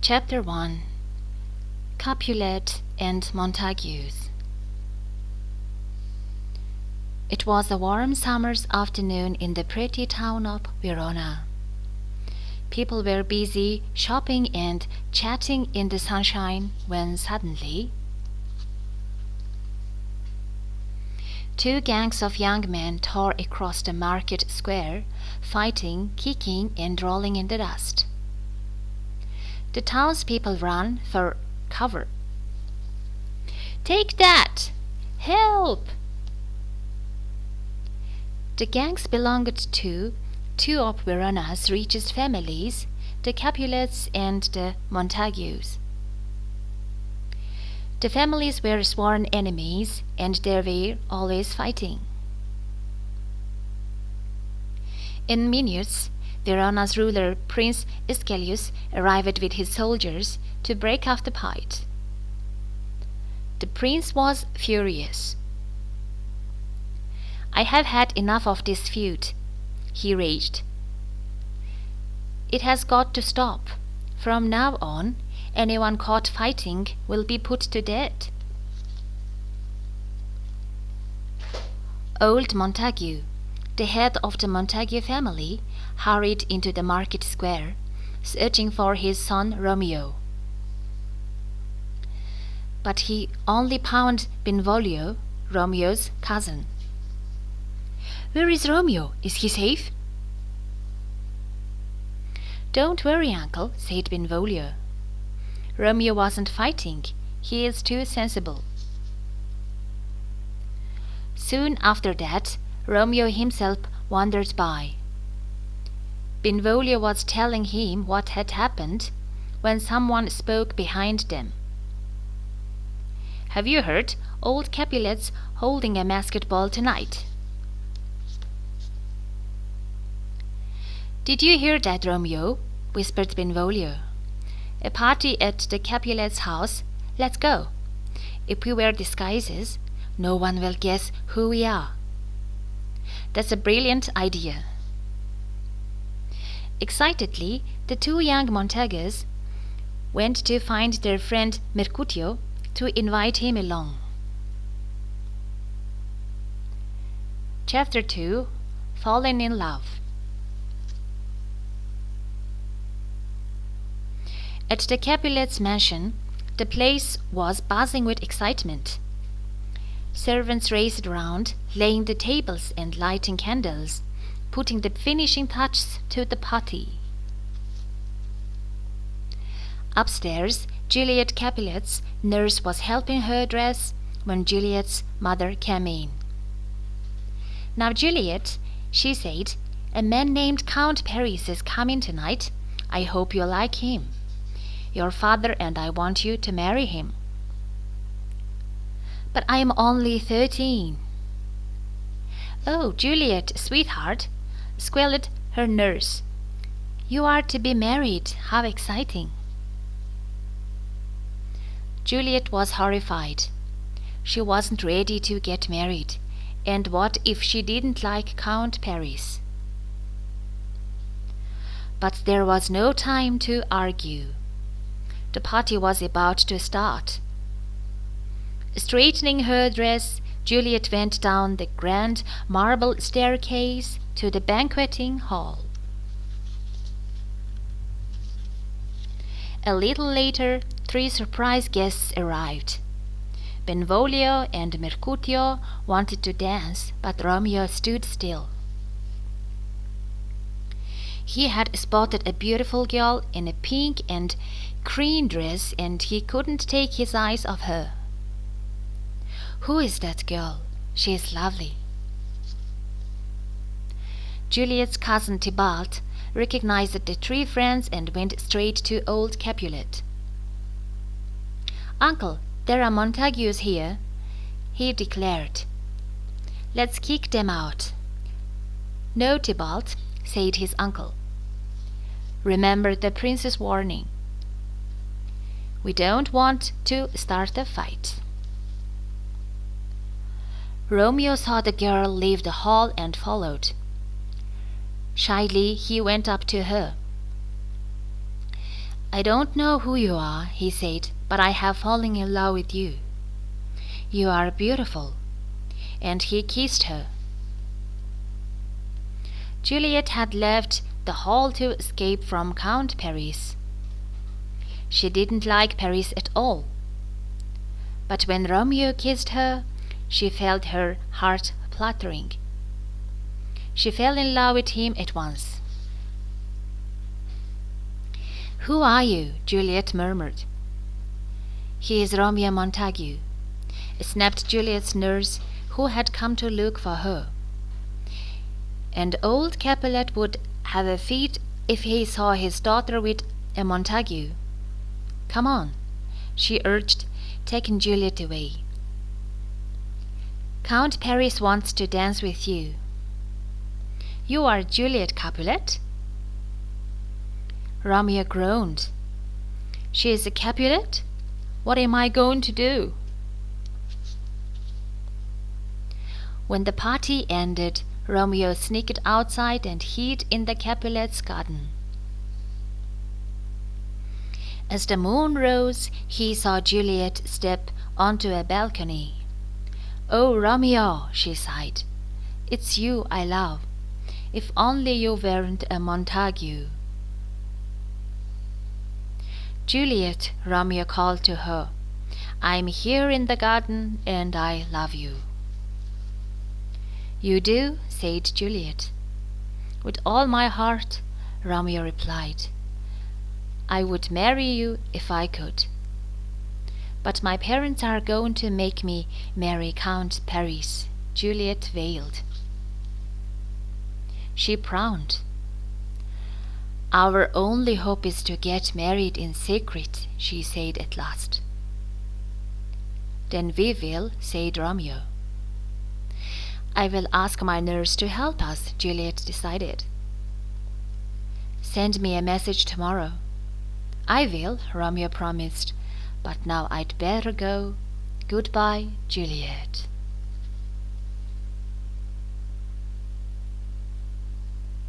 Chapter 1. Capulet and Montagues. It was a warm summer's afternoon in the pretty town of Verona. People were busy shopping and chatting in the sunshine when suddenly two gangs of young men tore across the market square, fighting, kicking, and rolling in the dust. The townspeople ran for cover. "Take that! Help!" The gangs belonged to two of Verona's richest families, the Capulets and the Montagues. The families were sworn enemies, and they were always fighting. In minutes, Verona's ruler, Prince Iscelius, arrived with his soldiers to break off the fight. The prince was furious. "I have had enough of this feud," he raged. "It has got to stop. From now on, anyone caught fighting will be put to death." Old Montague, the head of the Montague family, hurried into the market square, searching for his son Romeo. But he only found Benvolio, Romeo's cousin. "Where is Romeo? Is he safe?" "Don't worry, uncle," said Benvolio. "Romeo wasn't fighting. He is too sensible." Soon after that, Romeo himself wandered by. Benvolio was telling him what had happened when someone spoke behind them. "Have you heard? Old Capulet's holding a masked ball tonight." "Did you hear that, Romeo?" whispered Benvolio. "A party at the Capulet's house. Let's go. If we wear disguises, no one will guess who we are." "That's a brilliant idea." Excitedly, the two young Montagues went to find their friend Mercutio to invite him along. Chapter 2. Fallen in Love. At the Capulets' mansion, the place was buzzing with excitement. Servants raced around, laying the tables and lighting candles, putting the finishing touches to the party. Upstairs, Juliet Capulet's nurse was helping her dress when Juliet's mother came in. "Now, Juliet," she said, "a man named Count Paris is coming tonight. I hope you like him. Your father and I want you to marry him." "But I am only 13. "Oh, Juliet, sweetheart," squealed her nurse. "You are to be married. How exciting." Juliet was horrified. She wasn't ready to get married, and what if she didn't like Count Paris? But there was no time to argue. The party was about to start. Straightening her dress, Juliet went down the grand marble staircase to the banqueting hall. A little later, 3 surprise guests arrived. Benvolio and Mercutio wanted to dance, but Romeo stood still. He had spotted a beautiful girl in a pink and green dress, and he couldn't take his eyes off her. "Who is that girl? She is lovely." Juliet's cousin Tybalt recognized the 3 friends and went straight to old Capulet. "Uncle, there are Montagues here," he declared. "Let's kick them out." "No, Tybalt," said his uncle. "Remember the prince's warning. We don't want to start a fight." Romeo saw the girl leave the hall and followed. Shyly, he went up to her. I don't know who you are, he said, but I have fallen in love with you. You are beautiful. And he kissed her. Juliet had left the hall to escape from Count Paris. She didn't like Paris at all. But when Romeo kissed her, she felt her heart fluttering. She fell in love with him at once. "Who are you?" Juliet murmured. "He is Romeo Montague," snapped Juliet's nurse, who had come to look for her. "And old Capulet would have a fit if he saw his daughter with a Montague. Come on," she urged, taking Juliet away. "Count Paris wants to dance with you." "You are Juliet Capulet?" Romeo groaned. "She is a Capulet? What am I going to do?" When the party ended, Romeo sneaked outside and hid in the Capulet's garden. As the moon rose, he saw Juliet step onto a balcony. "Oh, Romeo," she sighed, "it's you I love. If only you weren't a Montague." "Juliet," Romeo called to her, "I'm here in the garden and I love you." "You do?" said Juliet. "With all my heart," Romeo replied. "I would marry you if I could. But my parents are going to make me marry Count Paris," Juliet wailed. She frowned. "Our only hope is to get married in secret," she said at last. "Then we will," said Romeo. "I will ask my nurse to help us," Juliet decided. "Send me a message tomorrow." "I will," Romeo promised. "But now I'd better go. Goodbye, Juliet."